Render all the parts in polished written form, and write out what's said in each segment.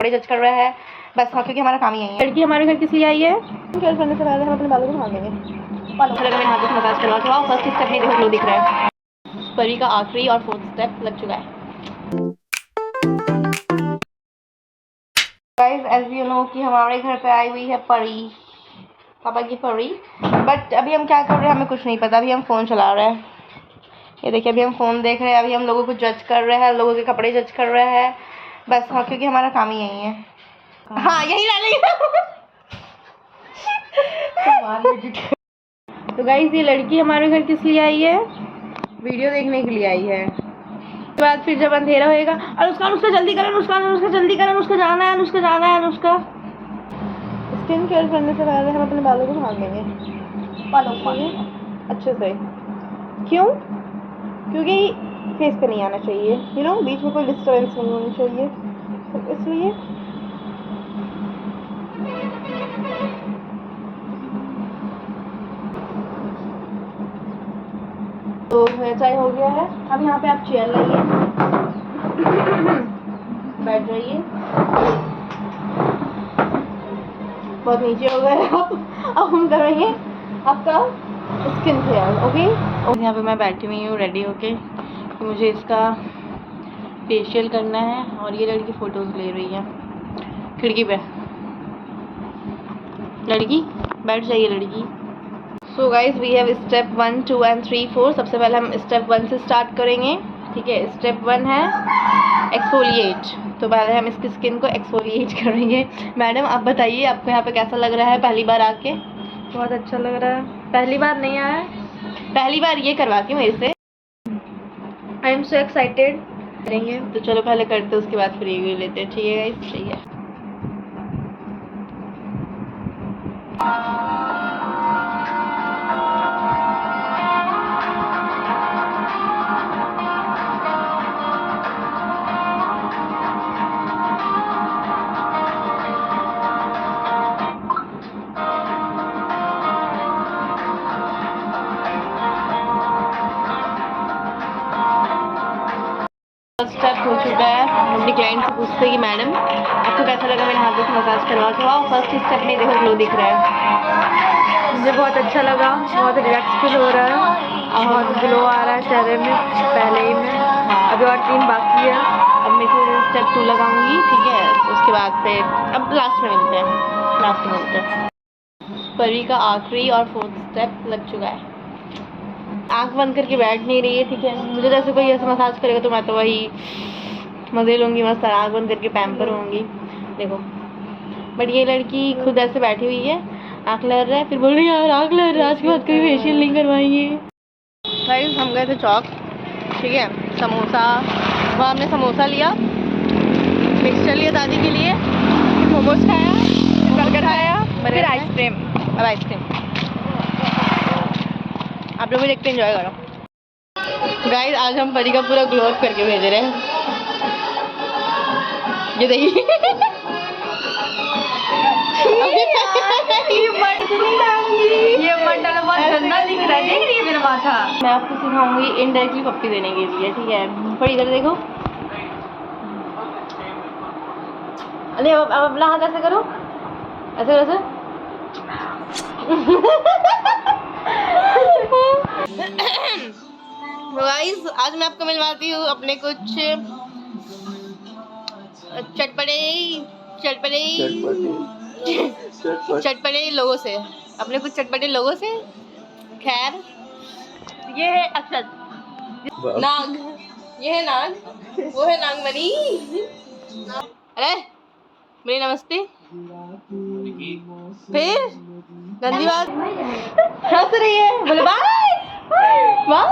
बड़े जज कर रहा है बस। हाँ, क्योंकि हमारा काम ही यही है। लड़की हमारे घर किस लिए आई है? केयर करने से पहले हम अपने बालों को भाग देंगे। बालों को लगा मैंने हाथ से मसाज करवा के। फर्स्ट स्टेप में देखो ग्लो दिख रहा है। परी का आखिरी और 4th स्टेप लग चुका है। गाइस एज यू नो कि हमारे घर पे आई हुई है परी, पापा की परी। बट अभी हम क्या कर रहे हैं हमें कुछ नहीं पता। अभी हम फ़ोन चला रहे हैं। ये देखिए अभी हम फ़ोन देख रहे हैं। अभी हम लोगों को जज कर रहे हैं, लोगों के कपड़े जज कर रहे हैं बस। हाँ, क्योंकि हमारा काम ही यही है। हाँ, यही डालेंगे। तो गाइस ये लड़की हमारे घर किस लिए आई है? वीडियो देखने के लिए आई है। उसके बाद फिर जब अंधेरा होएगा, अनुष्का जल्दी कर, अनुष्का जल्दी कर, अनुष्का जाना है, अनुष्का जाना है, अनुष्का। स्किन केयर करने से पहले हम अपने बालों को भाग देंगे। बालों को अच्छे से। क्यों? क्योंकि फेस पे नहीं आना चाहिए, यू नो, बीच में कोई डिस्टर्बेंस नहीं होनी चाहिए, तो इसलिए। तो हेयर टाई हो गया है। अब यहाँ पे आप चेयर लाइए, बैठ जाइए। बहुत नीचे हो गए आप। अब हम करेंगे आपका स्किन केयर, ओके। और यहाँ पे मैं बैठी हुई हूँ रेडी होके कि मुझे इसका फेशियल करना है। और ये लड़की फ़ोटोज़ ले रही है खिड़की पे। लड़की बैठ जाइए लड़की। So guys we have step 1, 2 and 3, 4। सबसे पहले हम स्टेप 1 से स्टार्ट करेंगे, ठीक है। स्टेप 1 है एक्सफोलिएट। तो पहले हम इसकी स्किन को एक्सफोलिएट करेंगे। मैडम आप बताइए आपको यहाँ पे कैसा लग रहा है पहली बार आके? बहुत अच्छा लग रहा है। पहली बार नहीं आया, पहली बार ये करवा के मेरे से। I am so excited. करेंगे तो चलो पहले करते उसके बाद फिर रिव्यू लेते हैं, ठीक है गाइस? ठीक है। स्टेप हो चुका है। अपनी क्लाइंट से पूछते हैं कि मैडम आपको कैसा लगा मैंने हाथों से मसाज करवा के? वाह, फर्स्ट स्टेप में देखो ग्लो दिख रहा है। मुझे बहुत अच्छा लगा, बहुत रिलैक्स फील हो रहा है, बहुत ग्लो आ रहा है चेहरे में पहले ही में। अभी और 3 बाकी है। अब मैं से स्टेप 2 लगाऊंगी, ठीक है। उसके बाद फिर अब लास्ट में मिलते हैं, लास्ट में मिलते हैं। परी का आखिरी और 4th स्टेप लग चुका है। आंख बंद करके बैठ नहीं रही है, ठीक है। मुझे जैसे कोई ऐसे मसाज करेगा तो मैं तो वही मज़े लूँगी, मस्त आंख बंद करके पैम्पर होंगी, देखो। बट ये लड़की खुद ऐसे बैठी हुई है, आँख लग रहा है, फिर बोल रही है यार आँख लग रहा है, आज के बाद कभी फेशियल नहीं करवाएंगे। गाइस हम गए थे चौक, ठीक है। समोसा, वहाँ हमने समोसा लिया, मिक्सचर लिया दादी के लिए, मोमोज खाया, बर्गर खाया, फिर आइसक्रीम। अब आइसक्रीम आप लोग भी देखते एंजॉय करो। गाइस आज हम परी का पूरा ग्लो अप करके भेज रहे हैं। ये देखिए ये मंडल बहुत गंदा दिख रहा है, देख रही है मेरा माथा। मैं आपको सिखाऊंगी इनडायरेक्टली पप्पी देने के लिए, ठीक है। परी इधर देखो। अरे अब अपना हाथ ऐसे करो, ऐसे करो, ऐसे। गाइस आज मैं आपको मिलवाती हूँ अपने कुछ चटपटे लोगों से, अपने कुछ चटपटे लोगों से। खैर ये है अक्षत, नाग, ये है नाग, वो है नागमणि। अरे मेरी नमस्ते। फिर गंदी बात हंस रही है, बोले बाय बाय।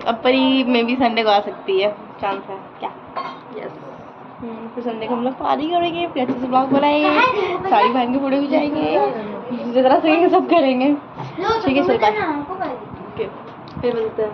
अब परी में भी संडे को आ सकती है, चांस है क्या? यस। फिर संडे को हम लोग पार्टी करेंगे, फिर अच्छे से ब्लॉग बनाएंगे, साड़ी पहन के फोटो खिंचाएंगे, जितना सकेंगे सब करेंगे, ठीक है। चल बाय, फिर मिलते हैं।